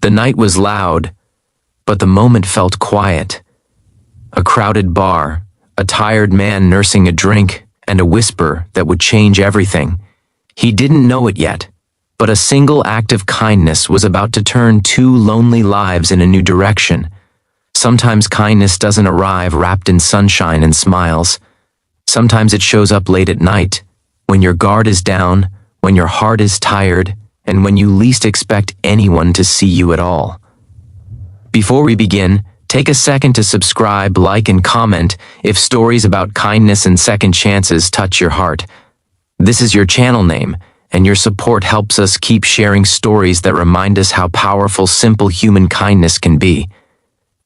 The night was loud, but the moment felt quiet. A crowded bar, a tired man nursing a drink, and a whisper that would change everything. He didn't know it yet, but a single act of kindness was about to turn two lonely lives in a new direction. Sometimes kindness doesn't arrive wrapped in sunshine and smiles. Sometimes it shows up late at night, when your guard is down, when your heart is tired, and when you least expect anyone to see you at all. Before we begin, take a second to subscribe, like, and comment if stories about kindness and second chances touch your heart. This is your channel name, and your support helps us keep sharing stories that remind us how powerful simple human kindness can be.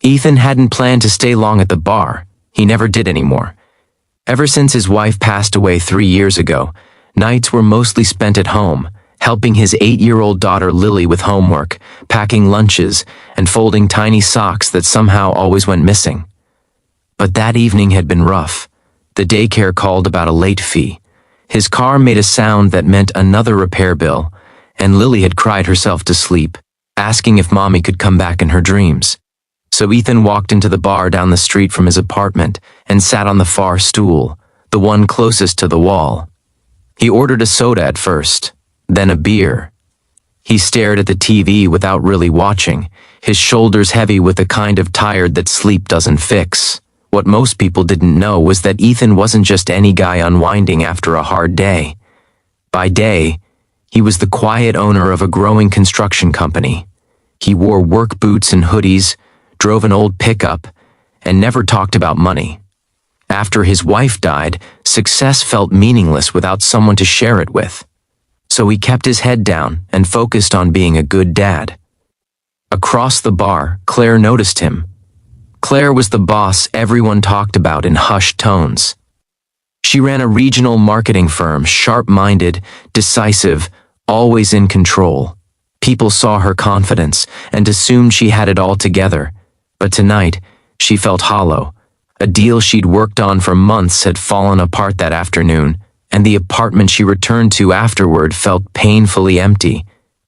Ethan hadn't planned to stay long at the bar. He never did anymore. Ever since his wife passed away 3 years ago, nights were mostly spent at home, helping his 8-year-old daughter Lily with homework, packing lunches, and folding tiny socks that somehow always went missing. But that evening had been rough. The daycare called about a late fee. His car made a sound that meant another repair bill, and Lily had cried herself to sleep, asking if Mommy could come back in her dreams. So Ethan walked into the bar down the street from his apartment and sat on the far stool, the one closest to the wall. He ordered a soda at first, then a beer. He stared at the TV without really watching, his shoulders heavy with the kind of tired that sleep doesn't fix. What most people didn't know was that Ethan wasn't just any guy unwinding after a hard day. By day, he was the quiet owner of a growing construction company. He wore work boots and hoodies, drove an old pickup, and never talked about money. After his wife died, success felt meaningless without someone to share it with. So he kept his head down and focused on being a good dad. Across the bar, Claire noticed him. Claire was the boss everyone talked about in hushed tones. She ran a regional marketing firm, sharp-minded, decisive, always in control. People saw her confidence and assumed she had it all together. But tonight, she felt hollow. A deal she'd worked on for months had fallen apart that afternoon, and the apartment she returned to afterward felt painfully empty.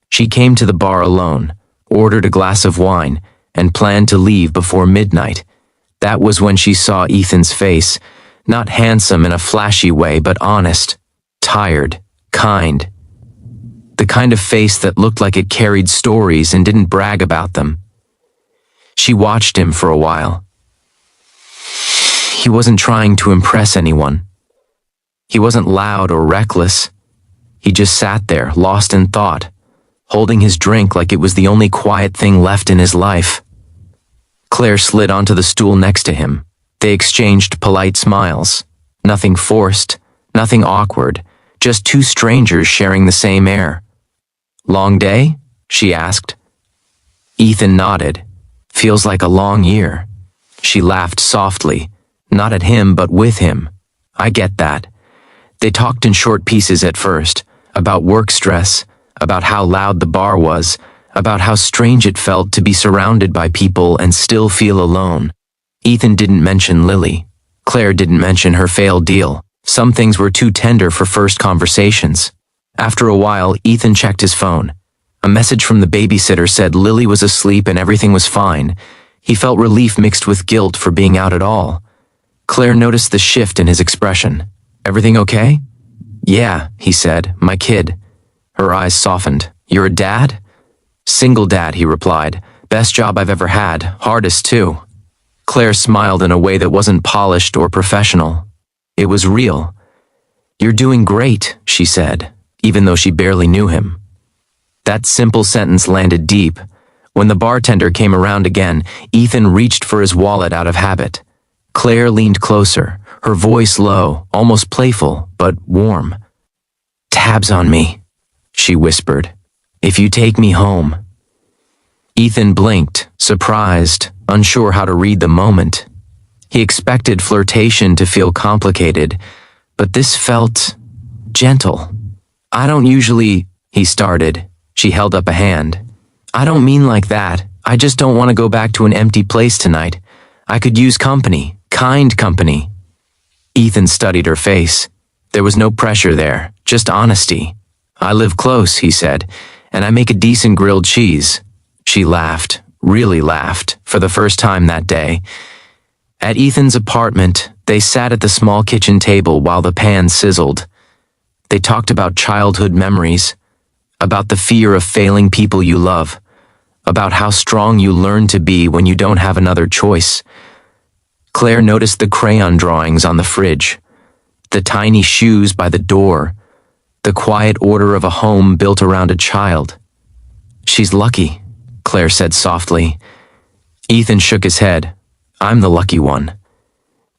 She came to the bar alone, ordered a glass of wine, and planned to leave before midnight. That was when she saw Ethan's face, not handsome in a flashy way, but honest, tired, kind. The kind of face that looked like it carried stories and didn't brag about them. She watched him for a while. He wasn't trying to impress anyone. He wasn't loud or reckless. He just sat there, lost in thought, holding his drink like it was the only quiet thing left in his life. Claire slid onto the stool next to him. They exchanged polite smiles. Nothing forced, nothing awkward, just two strangers sharing the same air. "Long day?" she asked. Ethan nodded. "Feels like a long year." She laughed softly, not at him but with him. "I get that." They talked in short pieces at first, about work stress, about how loud the bar was, about how strange it felt to be surrounded by people and still feel alone. Ethan didn't mention Lily. Claire didn't mention her failed deal. Some things were too tender for first conversations. After a while, Ethan checked his phone. A message from the babysitter said Lily was asleep and everything was fine. He felt relief mixed with guilt for being out at all. Claire noticed the shift in his expression. "Everything okay?" "Yeah," he said, "my kid." Her eyes softened. "You're a dad?" "Single dad," he replied. "Best job I've ever had, hardest too." Claire smiled in a way that wasn't polished or professional. It was real. "You're doing great," she said, even though she barely knew him. That simple sentence landed deep. When the bartender came around again, Ethan reached for his wallet out of habit. Claire leaned closer, her voice low, almost playful, but warm. "Tabs on me," she whispered. "If you take me home." Ethan blinked, surprised, unsure how to read the moment. He expected flirtation to feel complicated, but this felt gentle. "I don't usually," he started. She held up a hand. "I don't mean like that. I just don't want to go back to an empty place tonight. I could use company, kind company." Ethan studied her face. There was no pressure there, just honesty. "I live close," he said, "and I make a decent grilled cheese. She laughed, really laughed, for the first time that day. At Ethan's apartment, they sat at the small kitchen table while the pan sizzled. They talked about childhood memories, about the fear of failing people you love, about how strong you learn to be when you don't have another choice. Claire noticed the crayon drawings on the fridge, the tiny shoes by the door, the quiet order of a home built around a child. "She's lucky," Claire said softly. Ethan shook his head. "I'm the lucky one."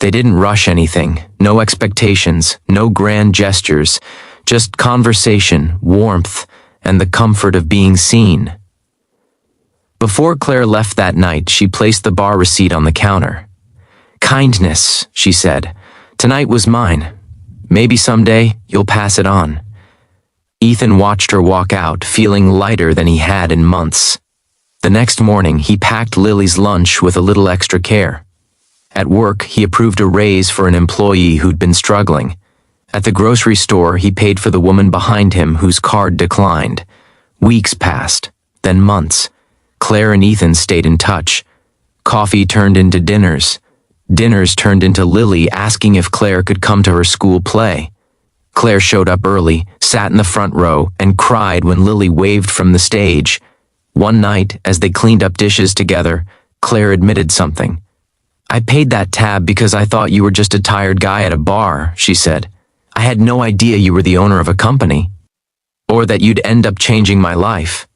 They didn't rush anything, no expectations, no grand gestures, just conversation, warmth, and the comfort of being seen. Before Claire left that night, she placed the bar receipt on the counter. "Kindness," she said. "Tonight was mine. Maybe someday you'll pass it on." Ethan watched her walk out, feeling lighter than he had in months. The next morning, he packed Lily's lunch with a little extra care. At work, he approved a raise for an employee who'd been struggling. At the grocery store, he paid for the woman behind him whose card declined. Weeks passed, then months. Claire and Ethan stayed in touch. Coffee turned into dinners. Dinners turned into Lily asking if Claire could come to her school play. Claire showed up early, sat in the front row, and cried when Lily waved from the stage. One night, as they cleaned up dishes together, Claire admitted something. "I paid that tab because I thought you were just a tired guy at a bar," she said. "I had no idea you were the owner of a company. Or that you'd end up changing my life."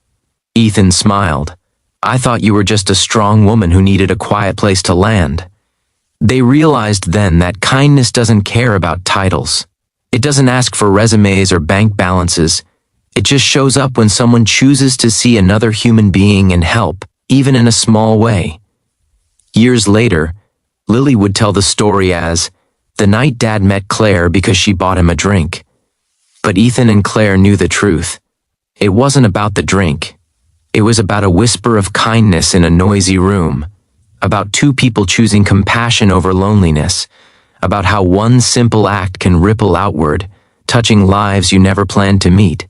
Ethan smiled. "I thought you were just a strong woman who needed a quiet place to land." They realized then that kindness doesn't care about titles. It doesn't ask for resumes or bank balances. It just shows up when someone chooses to see another human being and help, even in a small way. Years later, Lily would tell the story as, "The night Dad met Claire because she bought him a drink." But Ethan and Claire knew the truth. It wasn't about the drink. It was about a whisper of kindness in a noisy room, about two people choosing compassion over loneliness, about how one simple act can ripple outward, touching lives you never planned to meet.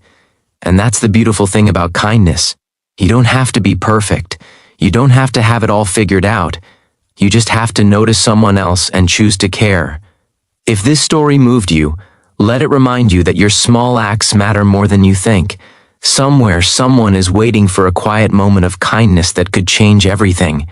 And that's the beautiful thing about kindness. You don't have to be perfect. You don't have to have it all figured out. You just have to notice someone else and choose to care. If this story moved you, let it remind you that your small acts matter more than you think. Somewhere, someone is waiting for a quiet moment of kindness that could change everything.